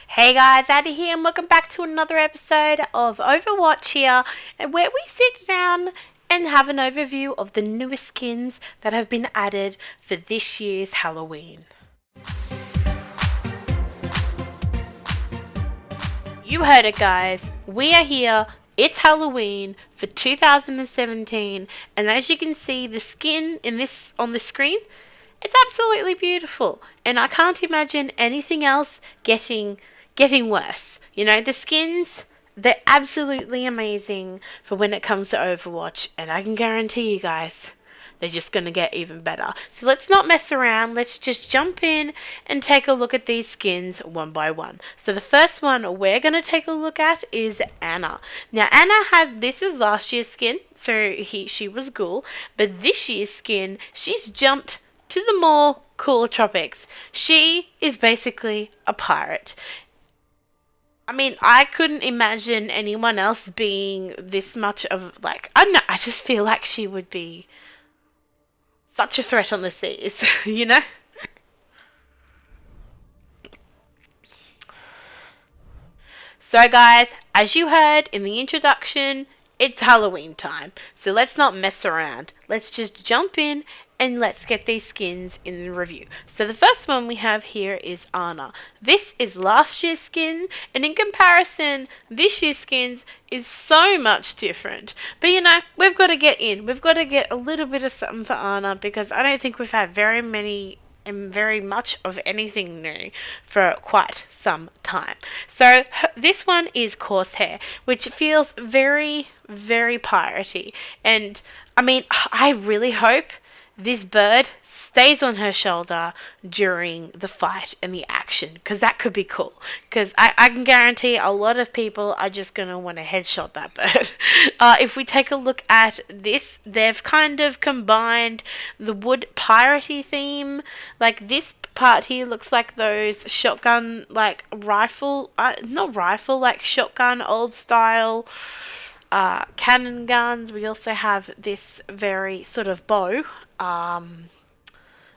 Hey guys, Addy here, and welcome back to another episode of Overwatch here, and where we sit down and have an overview of the newest skins that have been added for this year's Halloween. You heard it, guys. We are here. It's Halloween for 2017, and as you can see, the skin in this on the screen, it's absolutely beautiful, and I can't imagine anything else getting worse. You know, the skins, they're absolutely amazing for when it comes to Overwatch, and I can guarantee you guys, they're just going to get even better. So let's not mess around. Let's just jump in and take a look at these skins one by one. So the first one we're going to take a look at is Anna. Now, this is last year's skin, so she was Ghoul, but this year's skin, she's jumped to the more cooler tropics. She is basically a pirate. I mean, I couldn't imagine anyone else being this much of, like, I don't know, I just feel like she would be such a threat on the seas, you know? So, guys, as you heard in the introduction, it's Halloween time. So let's not mess around. Let's just jump in and let's get these skins in the review. So the first one we have here is Anna. This is last year's skin, and in comparison, this year's skins is so much different. But you know, we've got to get in. We've got to get a little bit of something for Anna, because I don't think we've had very much of anything new for quite some time. So this one is coarse hair, which feels very, very piratey. And I mean, I really hope this bird stays on her shoulder during the fight and the action, because that could be cool. Because I can guarantee a lot of people are just going to want to headshot that bird. If we take a look at this, they've kind of combined the wood piratey theme. Like, this part here looks like those shotgun, like not rifle, like shotgun old style cannon guns. We also have this very sort of bow.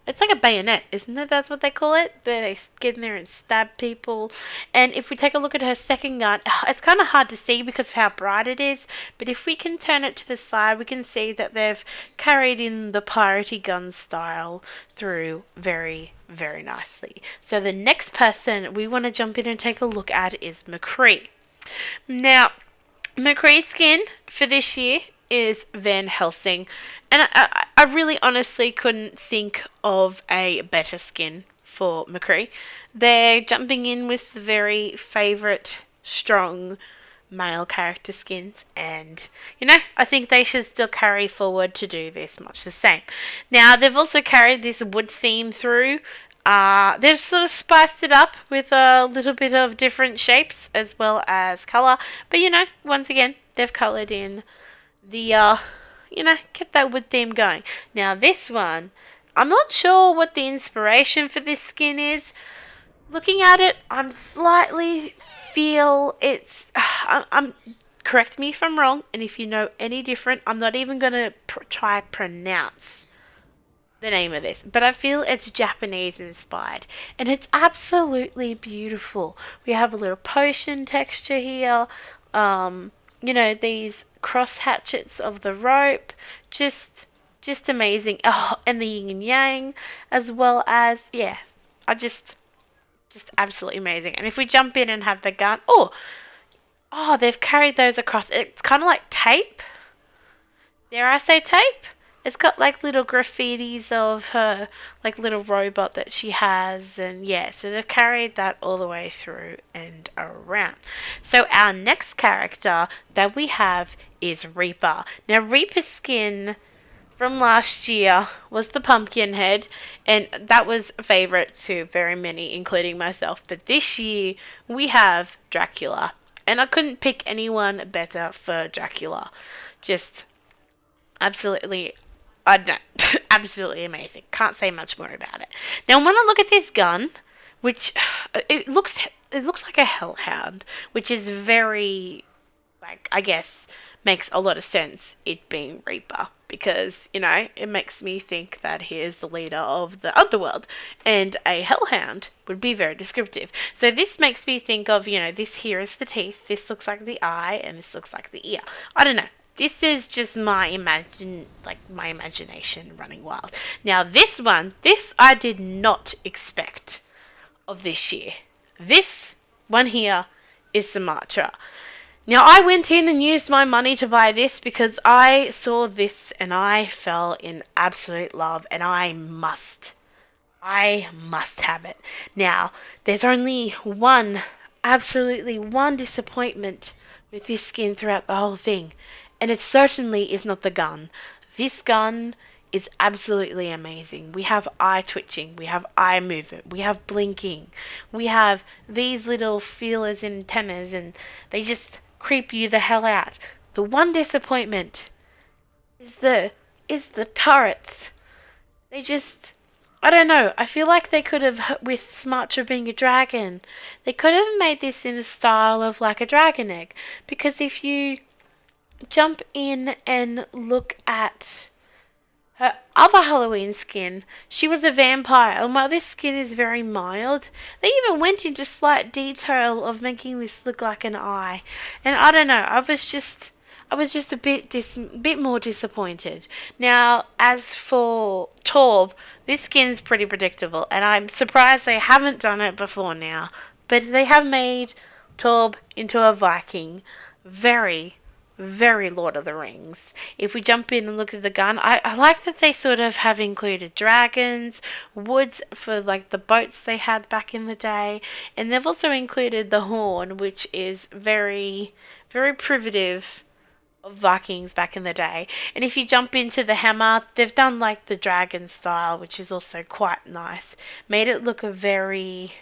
It's like a bayonet, isn't it? That's what they call it. They get in there and stab people. And if we take a look at her second gun, it's kind of hard to see because of how bright it is. But if we can turn it to the side, we can see that they've carried in the piratey gun style through very, very nicely. So the next person we want to jump in and take a look at is McCree. Now, McCree's skin for this year is Van Helsing, and I really honestly couldn't think of a better skin for McCree. They're jumping in with the very favourite strong male character skins, and you know, I think they should still carry forward to do this much the same. Now, they've also carried this wood theme through. They've sort of spiced it up with a little bit of different shapes as well as colour, but you know, once again, they've coloured in the kept that wood theme going. Now this one, I'm not sure what the inspiration for this skin is. Looking at it, I'm slightly feel it's I'm correct me if I'm wrong, and if you know any different, I'm not even gonna try pronounce the name of this, but I feel it's Japanese inspired, and it's absolutely beautiful. We have a little potion texture here. You know, these cross hatchets of the rope, just amazing. Oh, and the yin and yang, as well as, yeah, just absolutely amazing. And if we jump in and have the gun, oh, they've carried those across. It's kind of like tape. Dare I say tape? It's got like little graffitis of her, like little robot that she has, and yeah, so they've carried that all the way through and around. So our next character that we have is Reaper. Now, Reaper's skin from last year was the pumpkin head, and that was a favourite to very many, including myself. But this year we have Dracula, and I couldn't pick anyone better for Dracula. Just absolutely, I don't know, absolutely amazing. Can't say much more about it. Now, when I look at this gun, which it looks like a hellhound, which is very, like, I guess makes a lot of sense, it being Reaper. because, you know, it makes me think that he is the leader of the underworld, and a hellhound would be very descriptive. So this makes me think of, you know, this here is the teeth, this looks like the eye, and this looks like the ear. I don't know. This is just my imagination running wild. Now this I did not expect of this year. This one here is Sumatra. Now, I went in and used my money to buy this because I saw this and I fell in absolute love, and I must have it. Now, there's only absolutely one disappointment with this skin throughout the whole thing, and it certainly is not the gun. This gun is absolutely amazing. We have eye twitching, we have eye movement, we have blinking, we have these little feelers and antennas, and they just creep you the hell out. The one disappointment is the turrets. They just, I don't know. I feel like they could have, with Sumatra being a dragon, they could have made this in a style of like a dragon egg. Because if you jump in and look at her other Halloween skin, she was a vampire, and while this skin is very mild, they even went into slight detail of making this look like an eye. And I don't know, I was just a bit more disappointed. Now, as for Torb, this skin's pretty predictable, and I'm surprised they haven't done it before now. But they have made Torb into a Viking. Very, very Lord of the Rings. If we jump in and look at the gun, I like that they sort of have included dragons, woods for like the boats they had back in the day, and they've also included the horn, which is very, very primitive of Vikings back in the day. And if you jump into the hammer, they've done like the dragon style, which is also quite nice. Made it look a very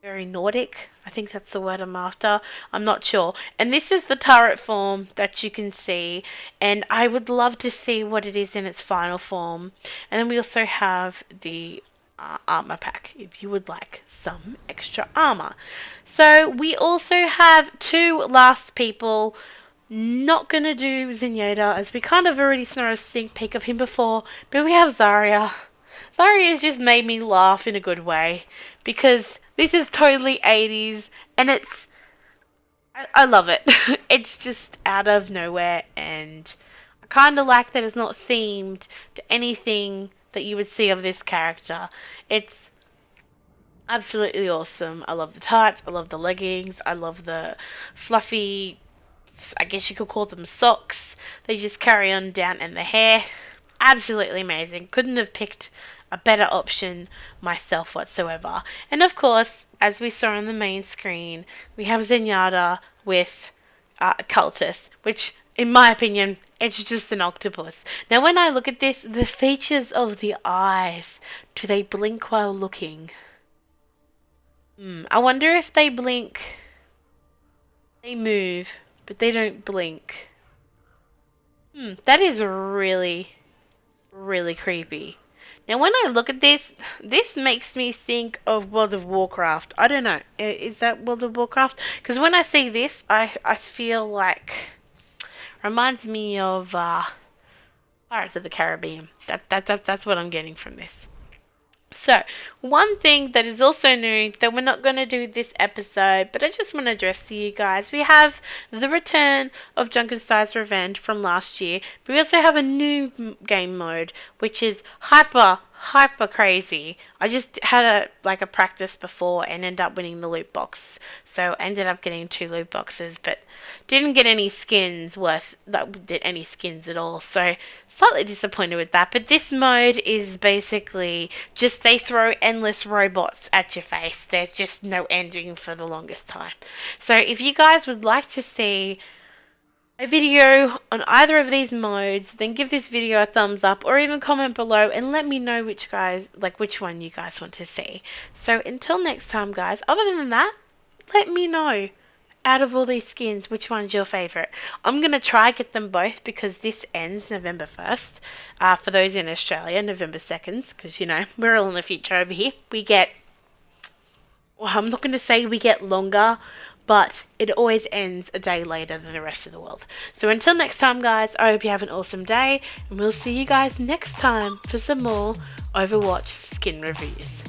Nordic. I think that's the word I'm after. I'm not sure. And this is the turret form that you can see. And I would love to see what it is in its final form. And then we also have the armor pack if you would like some extra armor. So we also have two last people. Not gonna do Zenyatta, as we kind of already saw a sneak peek of him before. But we have Zarya. Zarya has just made me laugh in a good way, because this is totally 80s, and I love it. It's just out of nowhere, and I kind of like that it's not themed to anything that you would see of this character. It's absolutely awesome. I love the tights, I love the leggings, I love the fluffy, I guess you could call them socks. They just carry on down, and the hair, absolutely amazing. Couldn't have picked a better option myself whatsoever. And of course, as we saw on the main screen, we have Zenyatta with Cultist, which, in my opinion, it's just an octopus. Now, when I look at this, the features of the eyes, do they blink while looking? I wonder if they blink, they move, but they don't blink. That is really, really creepy. Now, when I look at this, this makes me think of World of Warcraft. I don't know. Is that World of Warcraft? Because when I see this, I feel like, reminds me of Pirates of the Caribbean. That's what I'm getting from this. So, one thing that is also new that we're not going to do this episode, but I just want to address to you guys, we have the return of Junkenstein's Revenge from last year, but we also have a new game mode, which is hyper crazy. I just had a practice before and ended up winning the loot box, so I ended up getting 2 loot boxes, but didn't get any skins any skins at all, so slightly disappointed with that. But this mode is basically just they throw endless robots at your face. There's just no ending for the longest time. So if you guys would like to see a video on either of these modes, then give this video a thumbs up, or even comment below and let me know which one you guys want to see. So until next time, guys, other than that, let me know, out of all these skins, which one's your favorite. I'm going to try get them both, because this ends November 1st. For those in Australia, November 2nd, because, you know, we're all in the future over here. We get, well, I'm not going to say we get longer, but it always ends a day later than the rest of the world. So until next time, guys, I hope you have an awesome day, and we'll see you guys next time for some more Overwatch skin reviews.